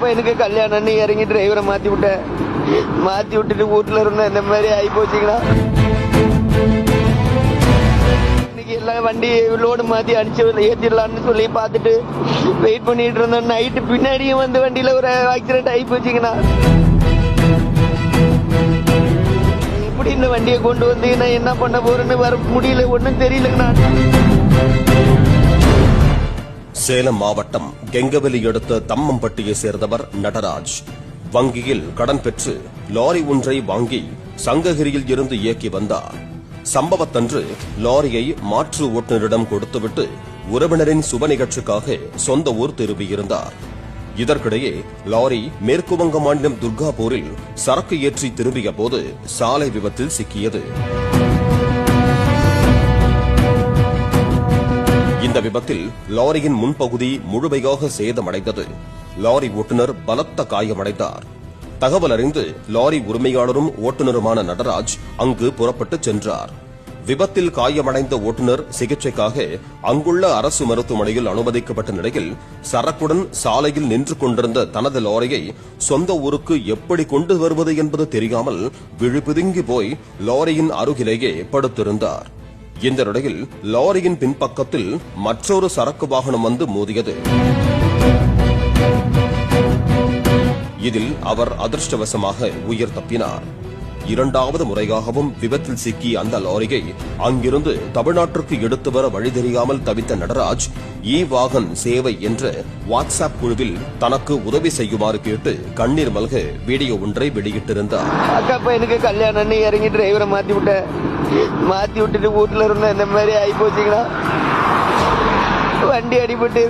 பையனுக்கு கல்யாணம்னு இறங்கி டிரைவரை மாத்தி விட்டுட்டு வீட்டுல இருந்த இந்த மாதிரி ஆகி போச்சுங்களா. இன்னைக்கு எல்லாம் வண்டி லோடு மாத்தி அடிச்சு ஏத்திடலாம்னு சொல்லி பார்த்துட்டு வெயிட் பண்ணிட்டு இருந்தோம். நைட்டு பின்னாடியும் வந்து வண்டியில ஒரு ஆக்சிடென்ட் ஆகி போச்சுங்கண்ணா. எப்படி இந்த வண்டியை கொண்டு வந்து நான் என்ன பண்ண போறேன்னு வர முடியல, ஒன்னும் தெரியலங்கண்ணா. சேலம் மாவட்டம் கெங்கவெளி அடுத்த தம்மம்பட்டியை சேர்ந்தவர் நடராஜ். வங்கியில் கடன் பெற்று லாரி ஒன்றை வாங்கி சங்ககிரியில் இருந்து இயக்கி வந்தார். சம்பவத்தன்று லாரியை மாற்று ஓட்டுநரிடம் கொடுத்துவிட்டு உறவினரின் சுப நிகழ்ச்சிக்காக சொந்த ஊர் திரும்பியிருந்தார். இதற்கிடையே லாரி மேற்குவங்க மாநிலம் துர்காபூரில் சரக்கு ஏற்றி திரும்பிய போது சாலை விபத்தில் சிக்கியது. இந்த விபத்தில் லாரியின் முன்பகுதி முழுமையாக சேதமடைந்தது. லாரி ஓட்டுநர் பலத்த காயமடைந்தார். தகவல் அறிந்து லாரி உரிமையாளரும் ஓட்டுநருமான நடராஜ் அங்கு புறப்பட்டு சென்றார். விபத்தில் காயமடைந்த ஓட்டுநர் சிகிச்சைக்காக அங்குள்ள அரசு மருத்துவமனையில் அனுமதிக்கப்பட்ட நிலையில் சரக்குடன் சாலையில் நின்று கொண்டிருந்த தனது லாரியை சொந்த ஊருக்கு எப்படி கொண்டு வருவது என்பது தெரியாமல் விழிபிதுங்கி போய் லாரியின் அருகிலேயே படுத்திருந்தார். இந்த நிலையில் லாரியின் பின்பக்கத்தில் மற்றொரு சரக்கு வாகனம் வந்து மோதியது. இதில் அவர் அதிர்ஷ்டவசமாக உயிர் தப்பினார். இரண்டாவது முறையாகவும் விபத்தில் சிக்கி அந்த லாரியை அங்கிருந்து தமிழ்நாட்டிற்கு எடுத்து வர வழி தெரியாமல் தவித்த நடராஜ் வாகன் சேவை என்ற வாட்ஸ்அப் குழுவில் தனக்கு உதவி செய்யுமாறு கேட்டு கண்ணீர் மல்க வீடியோ ஒன்றை வெளியிட்டிருந்தார். அக்கா பையனுக்கு கல்யாணம்னு இறங்கி டிரைவரை மாத்தி விட்டுட்டு வீட்டுல இருந்த இந்த மாதிரி ஆகி போச்சுங்களா. வண்டி அடிபட்டு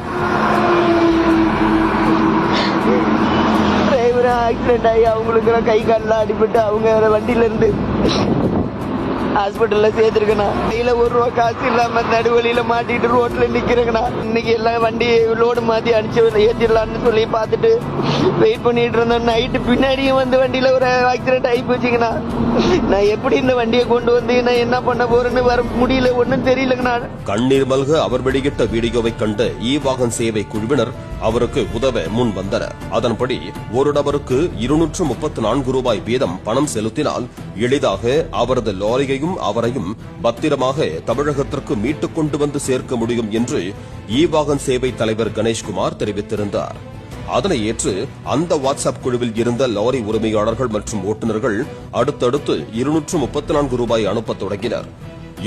டிரைவர் ஆக்சிடென்ட் ஆகி அவங்களுக்கு கை காலில் அடிபட்டு அவங்க வண்டியில இருந்து ஹாஸ்பிட்டல்ல சேர்த்திருக்கேண்ணா. கையில ₹1 காசு இல்லாம நடுவழியில மாட்டிட்டு ரோட்ல நிக்கிறேங்கண்ணா. இன்னைக்கு எல்லாம் வண்டி லோடு மாத்தி அடிச்சு ஏத்திடலாம்னு சொல்லி பார்த்துட்டு வெயிட் பண்ணிட்டு இருந்தோம். நைட்டு பின்னாடியும் வந்து வண்டியில ஒரு ஆக்சிடென்ட் ஆகி போச்சுங்கண்ணா. நான் எப்படி இந்த வண்டியை கொண்டு வந்து நான் என்ன பண்ண போறேன்னு வர முடியல, ஒன்னும் தெரியலங்கண்ணா. கண்ணீர் மல்க அவர் வெளியிட்ட வீடியோவை கண்ட வாகன் சேவை குழுவினர் அவருக்கு உதவ முன் வந்தனர். அதன்படி ஒரு நபருக்கு ₹234 வீதம் பணம் செலுத்தினால் எளிதாக அவரது லாரியையும் அவரையும் பத்திரமாக தமிழகத்திற்கு மீட்டுக் கொண்டு வந்து சேர்க்க முடியும் என்று வாகன் சேவை தலைவர் கணேஷ்குமார் தெரிவித்திருந்தார். அதனை ஏற்று அந்த வாட்ஸ்அப் குழுவில் இருந்த லாரி உரிமையாளர்கள் மற்றும் ஓட்டுநர்கள் அடுத்தடுத்து ₹234 அனுப்பத் தொடங்கினர்.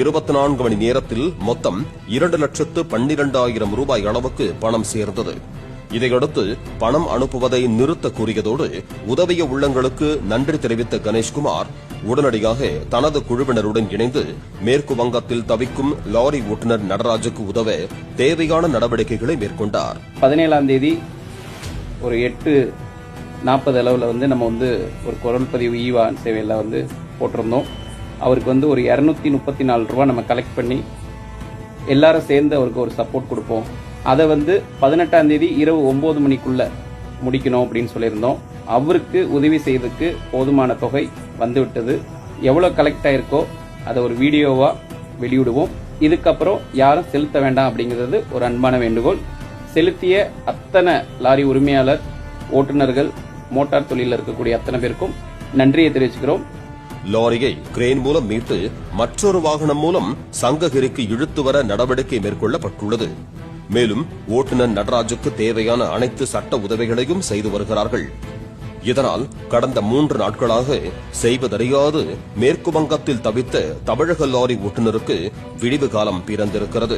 24 மணி நேரத்தில் மொத்தம் ₹2,12,000 அளவுக்கு பணம் சேர்ந்தது. இதையடுத்து பணம் அனுப்புவதை நிறுத்த கூறியதோடு உதவிய உள்ளங்களுக்கு நன்றி தெரிவித்த கணேஷ்குமார் உடனடியாக தனது குழுவினருடன் இணைந்து மேற்கு வங்கத்தில் தவிக்கும் லாரி ஓட்டுநர் நடராஜுக்கு உதவ தேவையான நடவடிக்கைகளை மேற்கொண்டார். 17ஆம் தேதி ஒரு 8:40 அளவில் நம்ம ஒரு குரல் பதிவு வாகன் சேவையில் போட்டிருந்தோம். அவருக்கு ஒரு ₹234 நம்ம கலெக்ட் பண்ணி எல்லாரும் சேர்ந்து அவருக்கு ஒரு சப்போர்ட் கொடுப்போம். அதை 18ஆம் தேதி இரவு 9 மணிக்குள்ள முடிக்கணும் அப்படின்னு சொல்லியிருந்தோம். அவருக்கு உதவி செய்வதற்கு போதுமான தொகை வந்துவிட்டது. எவ்வளவு கலெக்ட் ஆயிருக்கோ அதை ஒரு வீடியோவா வெளியிடுவோம். இதுக்கப்புறம் யாரும் செலுத்த வேண்டாம் அப்படிங்கிறது ஒரு அன்பான வேண்டுகோள். செலுத்திய அத்தனை லாரி உரிமையாளர், ஓட்டுநர்கள், மோட்டார் தொழிலில் இருக்கக்கூடிய அத்தனை பேருக்கும் நன்றியை தெரிவிச்சுக்கிறோம். லாரியை கிரேன் மூலம் மீட்டு மற்றொரு வாகனம் மூலம் சங்ககிரிக்கு இழுத்து வர நடவடிக்கை மேற்கொள்ளப்பட்டுள்ளது. மேலும் ஓட்டுநர் நடராஜுக்கு தேவையான அனைத்து சட்ட உதவிகளையும் செய்து வருகிறார்கள். இதனால் கடந்த 3 நாட்களாக செய்வதறியாது மேற்கு வங்கத்தில் தவித்த தமிழக லாரி ஓட்டுநருக்கு விடிவு காலம் பிறந்திருக்கிறது.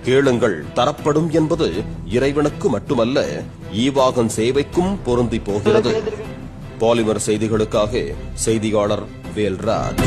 கேளுங்கள் தரப்படும் என்பது இறைவனுக்கு மட்டுமல்ல, வாகன் சேவைக்கும் பொருந்தி போகிறது. பாலிமர் செய்திகளுக்காக செய்தியாளர் வேல்ராஜ்.